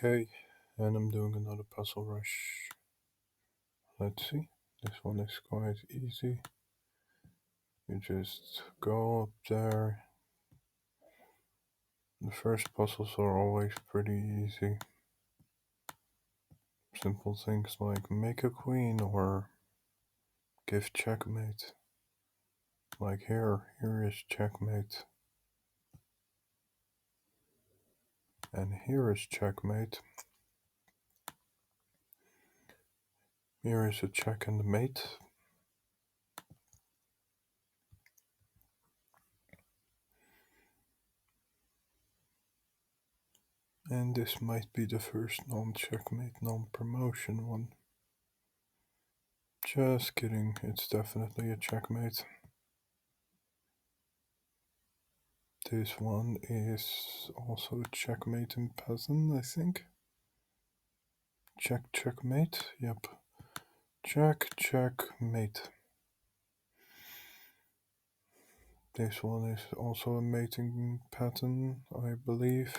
Okay, and I'm doing another puzzle rush. Let's see, this one is quite easy. You just go up there. The first puzzles are always pretty easy. Simple things like make a queen or give checkmate. Like here is checkmate. And here is checkmate. Here is a check and a mate. And this might be the first non-checkmate, non-promotion one. Just kidding, it's definitely a checkmate. This one is also checkmate in peasant, I think. Check, checkmate, yep. Check, checkmate. This one is also a mating pattern, I believe.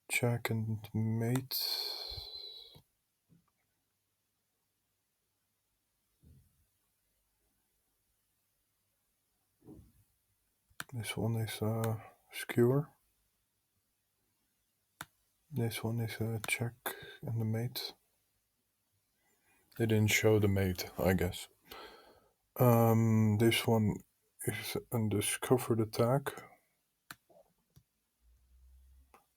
Check and mate. This one is a skewer. This one is a check and a mate. They didn't show the mate, I guess. This one is undiscovered attack.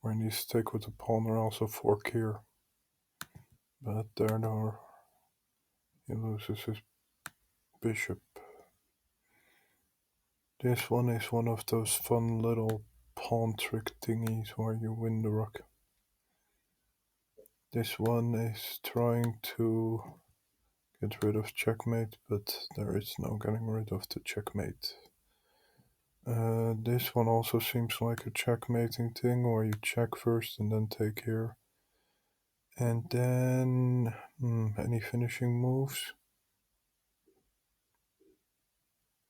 When you stick with the pawn or also fork here. But there no, he loses his bishop. This one is one of those fun little pawn trick thingies where you win the rook. This one is trying to get rid of checkmate, but there is no getting rid of the checkmate. This one also seems like a checkmating thing where you check first and then take here. And then, any finishing moves?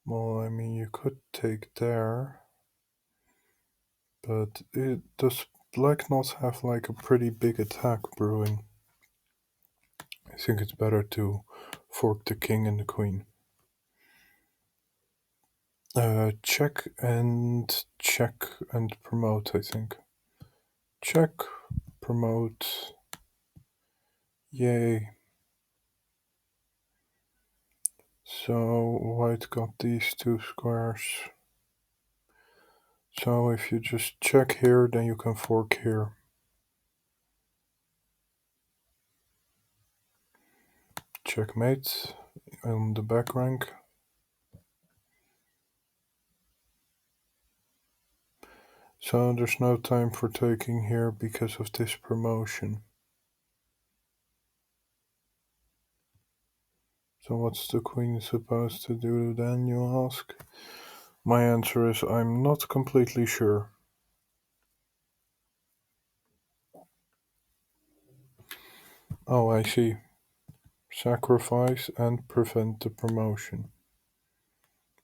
Well, I mean, you could take there, but does black not have like a pretty big attack brewing? I think it's better to fork the king and the queen. Check and promote, I think. Check, promote, yay. So white got these two squares. So if you just check here, then you can fork here. Checkmate on the back rank. So there's no time for taking here because of this promotion. So what's the queen supposed to do then, you ask? My answer is I'm not completely sure. Oh, I see. Sacrifice and prevent the promotion.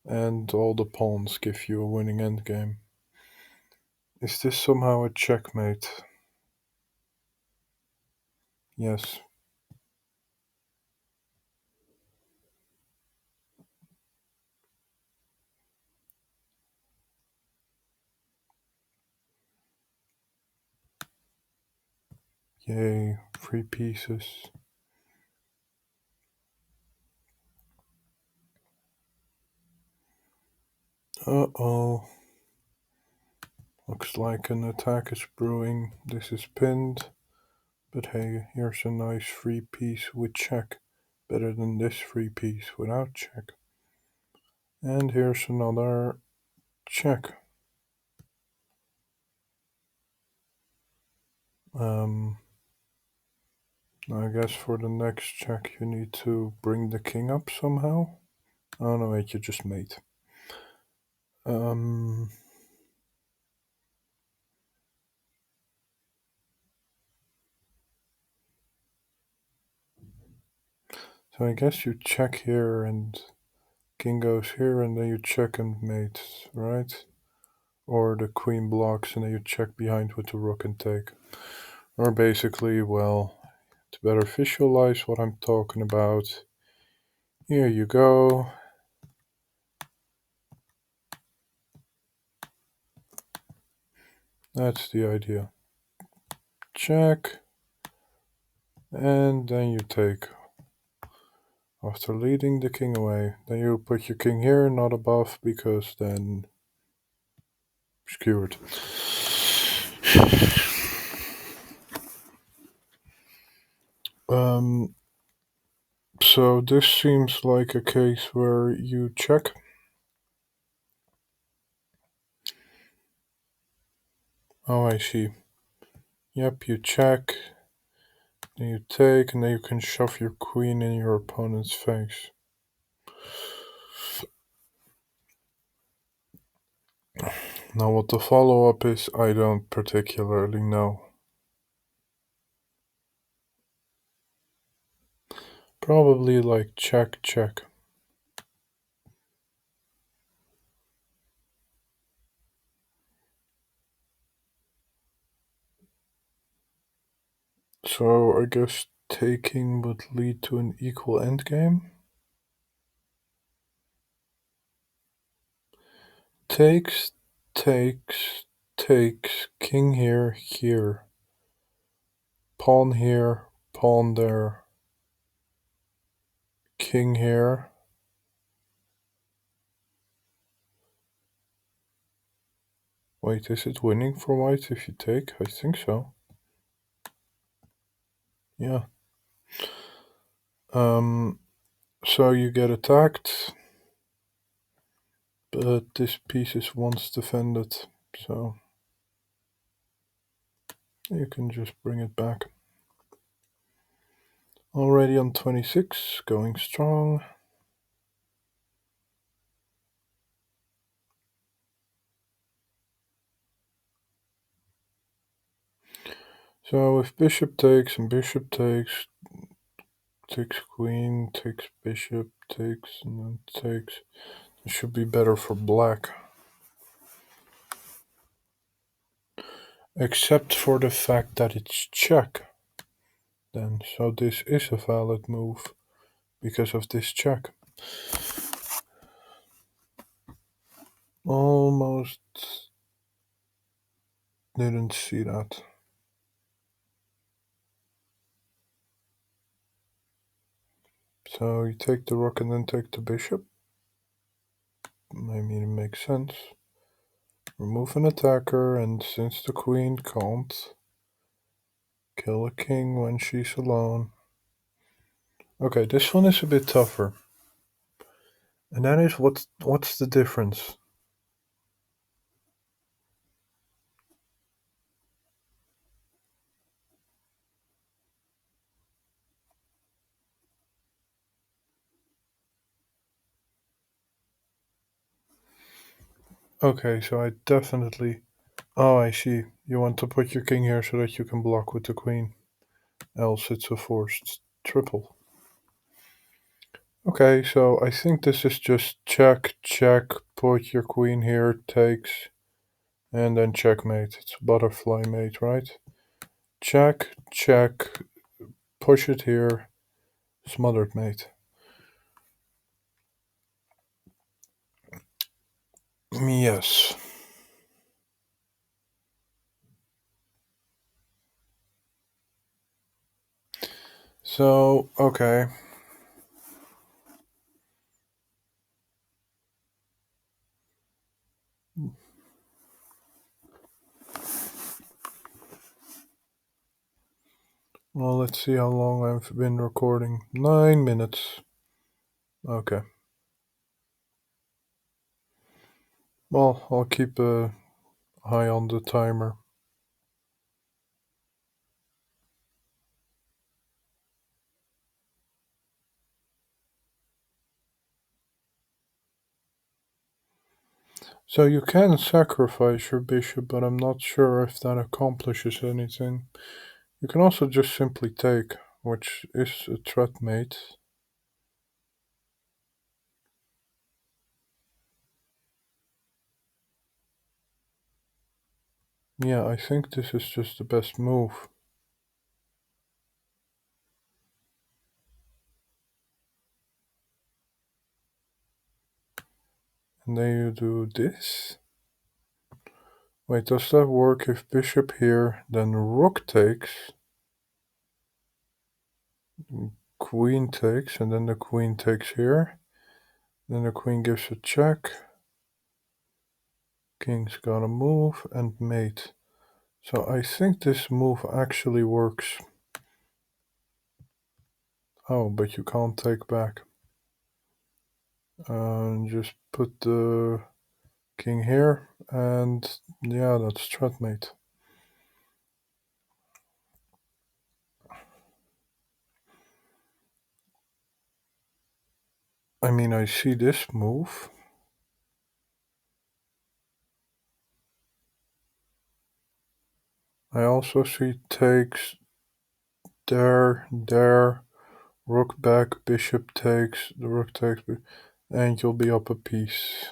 And all the pawns give you a winning endgame. Is this somehow a checkmate? Yes. Yay, 3 pieces. Uh-oh. Looks like an attack is brewing. This is pinned. But hey, here's a nice 3 piece with check. Better than this 3 piece without check. And here's another check. I guess for the next check you need to bring the king up somehow. Oh no, wait, you just mate. So I guess you check here and king goes here and then you check and mate, right? Or the queen blocks and then you check behind with the rook and take. Or basically, well, to better visualize what I'm talking about, here you go. That's the idea. Check, and then you take. After leading the king away, then you put your king here, not above, because then skewered. So this seems like a case where you check. Oh, I see. Yep, you check, then you take, and then you can shove your queen in your opponent's face. Now what the follow-up is, I don't particularly know. Probably like check, check. So I guess taking would lead to an equal endgame. Takes, takes, takes, king here, here. Pawn here, pawn there. King here. Wait, is it winning for white if you take? I think so. Yeah. So you get attacked, but this piece is once defended, so you can just bring it back. Already on 26, going strong. So if bishop takes and bishop takes queen, takes bishop, takes, and then takes, it should be better for black. Except for the fact that it's check. Then, so this is a valid move because of this check. Almost didn't see that. So you take the rook and then take the bishop. Maybe it makes sense. Remove an attacker, and since the queen can't kill a king when she's alone. Okay, this one is a bit tougher. And that is what's the difference? Okay, so I definitely. Oh, I see. You want to put your king here so that you can block with the queen. Else it's a forced triple. Okay, so I think this is just check, check, put your queen here, takes, and then checkmate. It's butterfly mate, right? Check, check, push it here, smothered mate. Yes. So, okay. Well, let's see how long I've been recording. 9 minutes. Okay. Well, I'll keep an eye on the timer. So you can sacrifice your bishop, but I'm not sure if that accomplishes anything. You can also just simply take, which is a threat mate. Yeah, I think this is just the best move. And then you do this. Wait, does that work if bishop here, then rook takes, queen takes, and then the queen takes here. Then the queen gives a check. King's gonna move and mate. So I think this move actually works. Oh, but you can't take back. Just put the king here, and yeah, that's threatmate. I mean, I see this move. I also see takes there, rook back, bishop takes, the rook takes, and you'll be up a piece.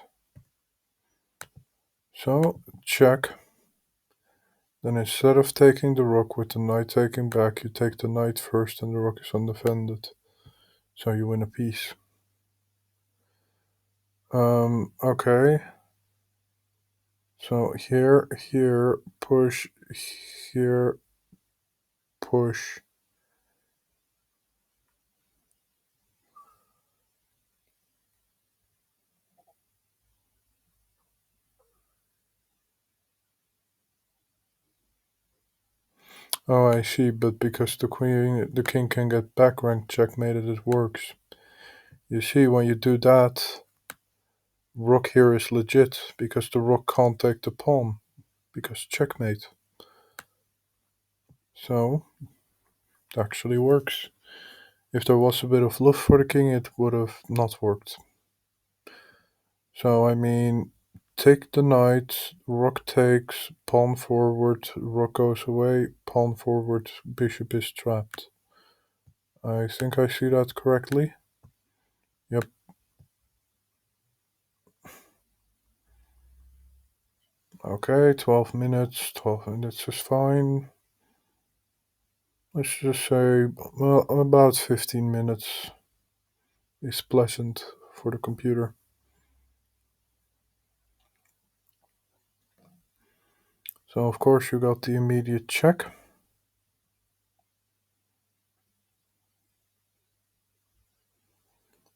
So, check. Then instead of taking the rook with the knight taking back, you take the knight first and the rook is undefended. So you win a piece. Okay. So here, push, here, push. Oh, I see, but because the king can get back rank checkmated, it works. You see, when you do that, rook here is legit, because the rook can't take the pawn, because checkmate. So, it actually works. If there was a bit of love for the king, it would have not worked. So, I mean, take the knight, rook takes, pawn forward, rook goes away, pawn forward, bishop is trapped. I think I see that correctly. Yep. Okay, 12 minutes. 12 minutes is fine. Let's just say, well, about 15 minutes is pleasant for the computer. So, of course, you got the immediate check.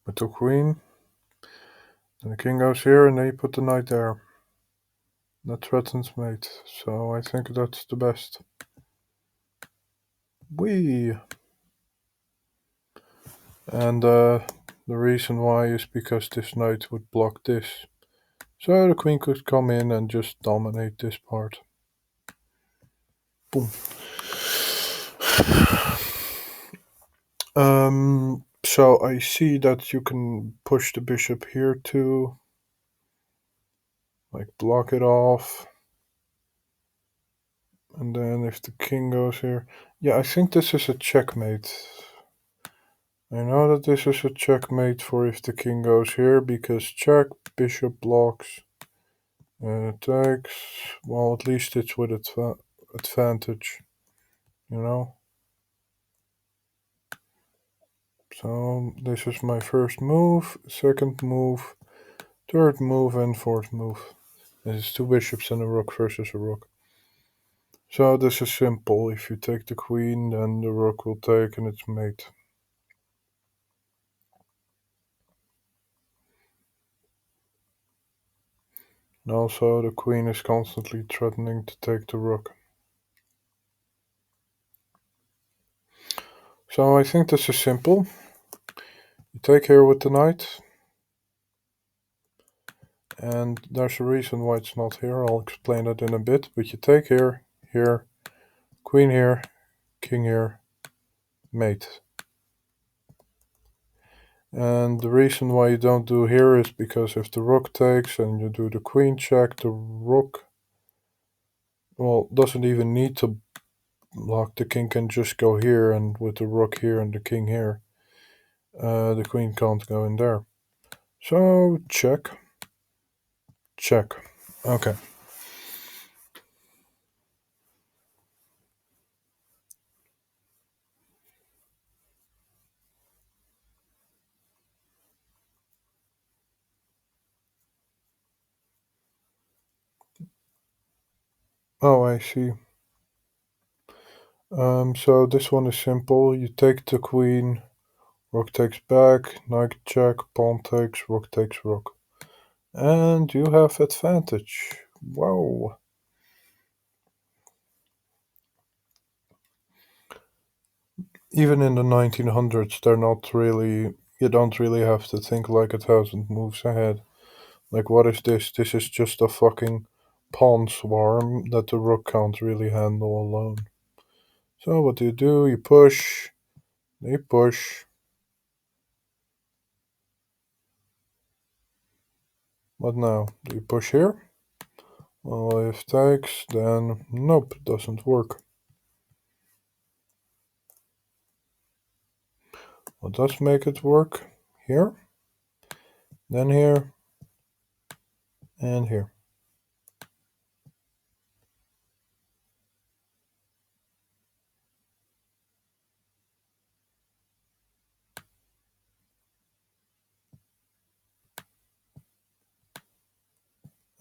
With the queen. Then the king goes here, and then you put the knight there. That threatens mate, so I think that's the best. Whee! And the reason why is because this knight would block this. So the queen could come in and just dominate this part. Boom. So I see that you can push the bishop here too. Like block it off. And then if the king goes here. Yeah, I think this is a checkmate. I know that this is a checkmate for if the king goes here, because check, bishop blocks, takes. Well, at least it's with advantage, you know? So this is my first move, second move, third move, and fourth move. This is two bishops and a rook versus a rook. So this is simple. If you take the queen, then the rook will take and it's mate. And also the queen is constantly threatening to take the rook. So I think this is simple. You take here with the knight. And there's a reason why it's not here. I'll explain that in a bit. But you take here, here, queen here, king here, mate. And the reason why you don't do here is because if the rook takes and you do the queen check, the rook, well, doesn't even need to block. The king can just go here, and with the rook here and the king here, the queen can't go in there. So check, check. Okay. Oh, I see. So this one is simple. You take the queen, rook takes back, knight check, pawn takes, rook takes rook. And you have advantage. Wow. Even in the 1900s, they're not really. You don't really have to think like 1,000 moves ahead. Like, what is this? This is just a fucking pawn swarm that the rook can't really handle alone. So, what do? You push. You push. What now? Do you push here? Well, if takes, then nope, doesn't work. What does make it work? Here, then here, and here.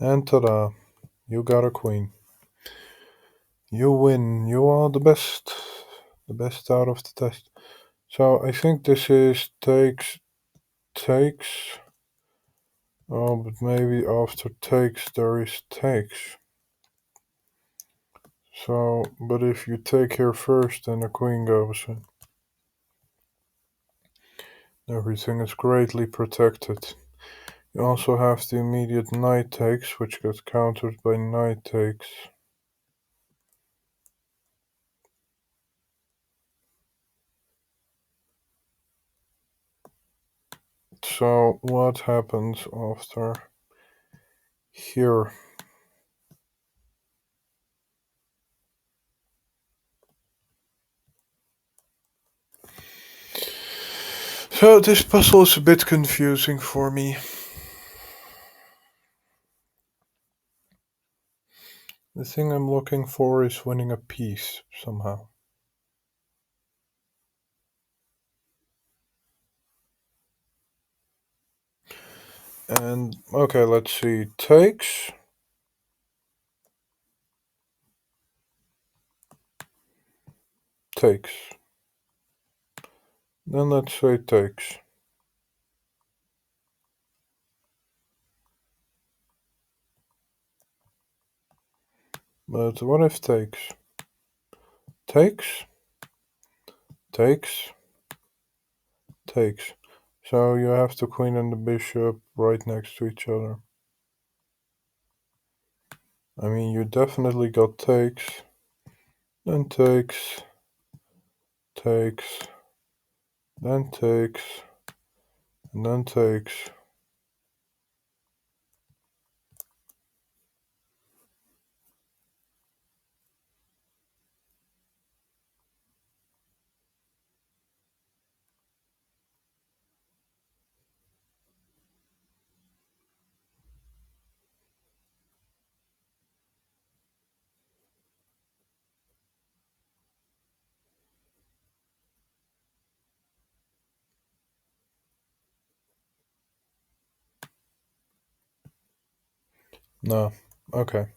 And ta-da, you got a queen. You win. You are the best out of the test. So I think this is takes. Oh, but maybe after takes there is takes. So, but if you take here first, then the queen goes in. Everything is greatly protected. You also have the immediate knight takes, which gets countered by knight takes. So what happens after here? So this puzzle is a bit confusing for me. The thing I'm looking for is winning a piece somehow. And okay, let's see. Takes. Takes. Then let's say takes. But what if takes? Takes, takes, takes. So you have the queen and the bishop right next to each other. I mean, you definitely got takes, then takes, takes, then takes, and then takes. No, okay.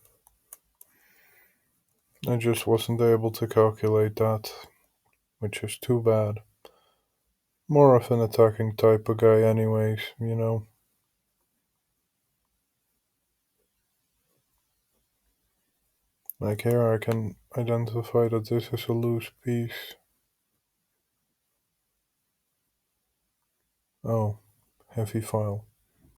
I just wasn't able to calculate that, which is too bad. More of an attacking type of guy, anyways, you know. Like here, I can identify that this is a loose piece. Oh, heavy file.